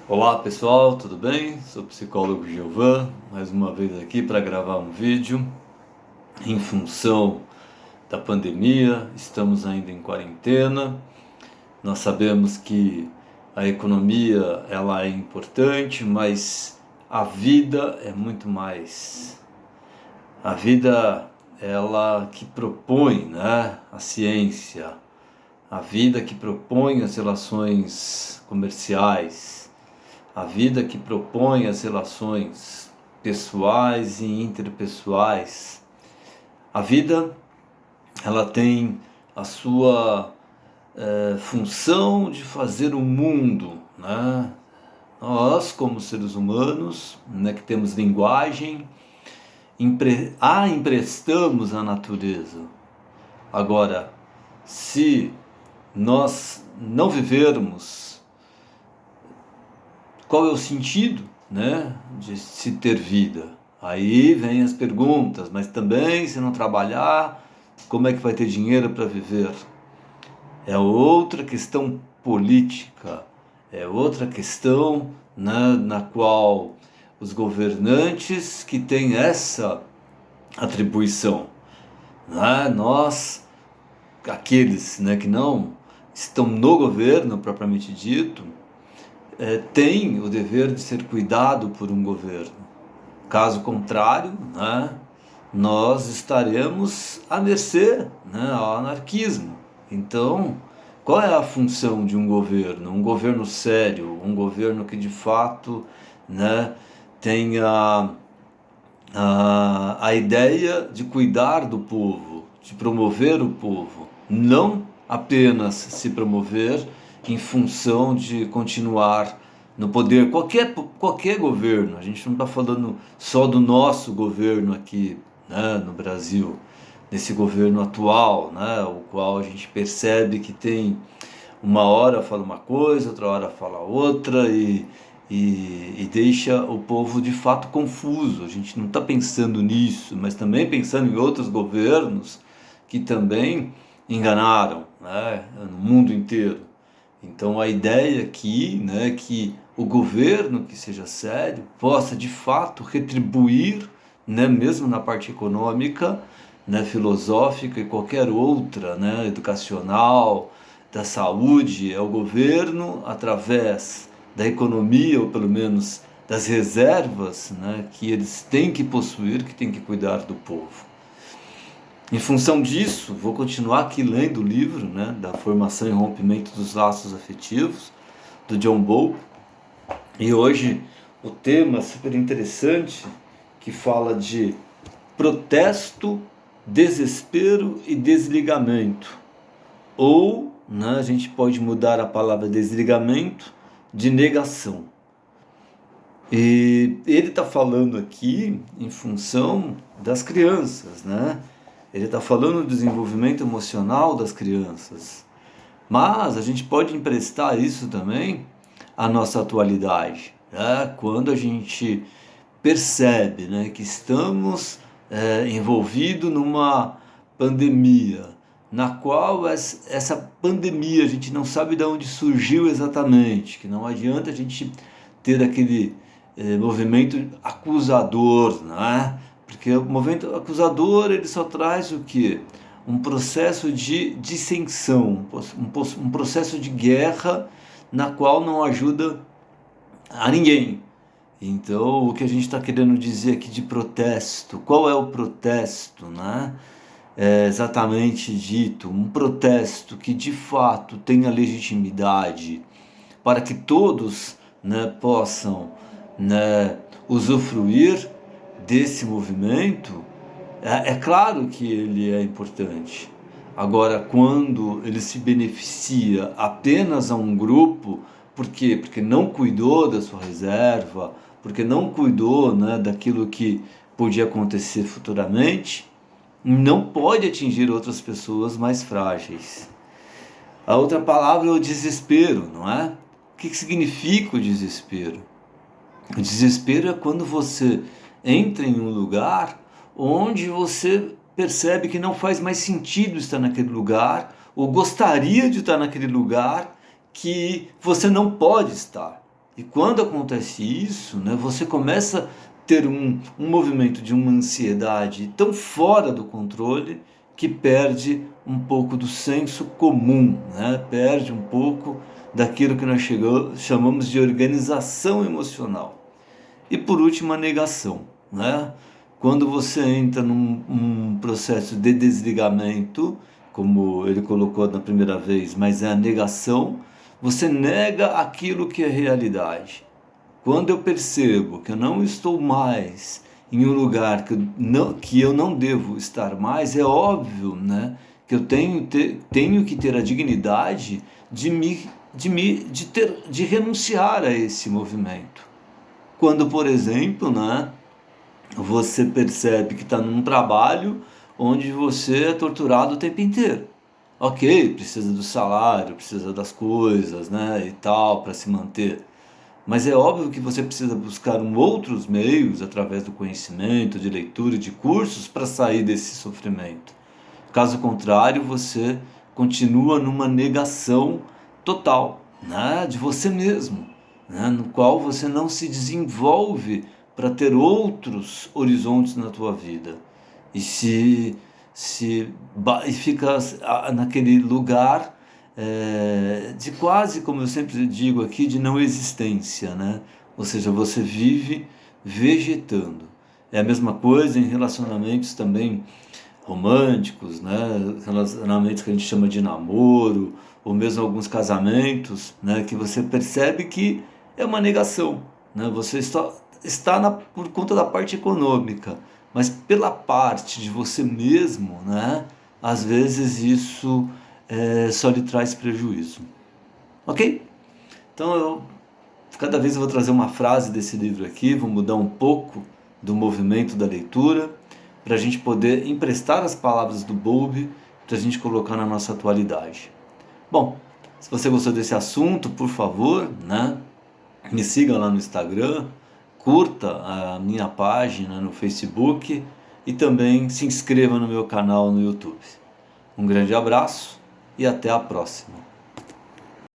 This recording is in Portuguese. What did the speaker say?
Olá pessoal, tudo bem? Sou o psicólogo Gilvan, mais uma vez aqui para gravar um vídeo em função da pandemia. Estamos ainda em quarentena. Nós sabemos que a economia ela é importante, mas a vida é muito mais. A vida ela que propõe, né, a ciência, a vida que propõe as relações comerciais, a vida que propõe as relações pessoais e interpessoais. A vida, ela tem a sua função de fazer o mundo, né? Nós, como seres humanos, né, que temos linguagem, emprestamos à natureza. Agora, se nós não vivermos, qual é o sentido, né, de se ter vida? Aí vem as perguntas, mas também se não trabalhar, como é que vai ter dinheiro para viver? É outra questão política, é outra questão, né, na qual os governantes que têm essa atribuição, né, nós, aqueles, né, que não estão no governo propriamente dito, tem o dever de ser cuidado por um governo. Caso contrário, né, nós estaremos à mercê, né, ao anarquismo. Então, qual é a função de um governo? Um governo sério, um governo que de fato, né, tenha a ideia de cuidar do povo, de promover o povo, não apenas se promover em função de continuar no poder. Qualquer governo, a gente não está falando só do nosso governo aqui, né, no Brasil, nesse governo atual, né, o qual a gente percebe que tem uma hora fala uma coisa, outra hora fala outra e deixa o povo de fato confuso. A gente não está pensando nisso, mas também pensando em outros governos que também enganaram, né, no mundo inteiro. Então a ideia aqui, né, que o governo que seja sério possa de fato retribuir, né, mesmo na parte econômica, né, filosófica e qualquer outra, né, educacional, da saúde, é o governo através da economia, ou pelo menos das reservas, né, que eles têm que possuir, que têm que cuidar do povo. Em função disso, vou continuar aqui lendo o livro, né, da Formação e Rompimento dos Laços Afetivos, do John Bowlby. E hoje o tema super interessante, que fala de protesto, desespero e desligamento. Ou, né, a gente pode mudar a palavra desligamento de negação. E ele está falando aqui em função das crianças, né? Ele está falando do desenvolvimento emocional das crianças. Mas a gente pode emprestar isso também à nossa atualidade, né? Quando a gente percebe, né, que estamos envolvidos numa pandemia, na qual essa pandemia a gente não sabe de onde surgiu exatamente, que não adianta a gente ter aquele movimento acusador, né? Porque o movimento acusador ele só traz o quê? Um processo de dissensão, um processo de guerra na qual não ajuda a ninguém. Então, o que a gente está querendo dizer aqui de protesto, qual é o protesto, né? É exatamente dito, um protesto que de fato tenha legitimidade para que todos, né, possam, né, usufruir desse movimento. É claro que ele é importante. Agora, quando ele se beneficia apenas a um grupo, por quê? Porque não cuidou da sua reserva, porque não cuidou, né, daquilo que podia acontecer futuramente, não pode atingir outras pessoas mais frágeis. A outra palavra é o desespero, não é? O que significa o desespero? O desespero é quando você entra em um lugar onde você percebe que não faz mais sentido estar naquele lugar, ou gostaria de estar naquele lugar que você não pode estar. E quando acontece isso, né, você começa a ter um movimento de uma ansiedade tão fora do controle que perde um pouco do senso comum, né? Perde um pouco daquilo que nós chamamos de organização emocional. E por último, a negação, né? Quando você entra num processo de desligamento, como ele colocou na primeira vez, mas é a negação, você nega aquilo que é realidade. Quando eu percebo que eu não estou mais em um lugar que eu não devo estar mais, é óbvio, né, que eu tenho que ter a dignidade de renunciar a esse movimento. Quando, por exemplo, né, você percebe que está num trabalho onde você é torturado o tempo inteiro. Ok, precisa do salário, precisa das coisas, né, e tal, para se manter. Mas é óbvio que você precisa buscar outros meios, através do conhecimento, de leitura, de cursos, para sair desse sofrimento. Caso contrário, você continua numa negação total, né, de você mesmo, né, no qual você não se desenvolve para ter outros horizontes na tua vida. E e fica naquele lugar de quase, como eu sempre digo aqui, de não existência, né? Ou seja, você vive vegetando. É a mesma coisa em relacionamentos também românticos, né? Relacionamentos que a gente chama de namoro, ou mesmo alguns casamentos, né? Que você percebe que é uma negação, né? Você está por conta da parte econômica, mas pela parte de você mesmo, né? Às vezes isso só lhe traz prejuízo. Ok? Então cada vez eu vou trazer uma frase desse livro aqui, vou mudar um pouco do movimento da leitura, para a gente poder emprestar as palavras do Bowlby, para a gente colocar na nossa atualidade. Bom, se você gostou desse assunto, por favor, né, me siga lá no Instagram, curta a minha página no Facebook e também se inscreva no meu canal no YouTube. Um grande abraço e até a próxima.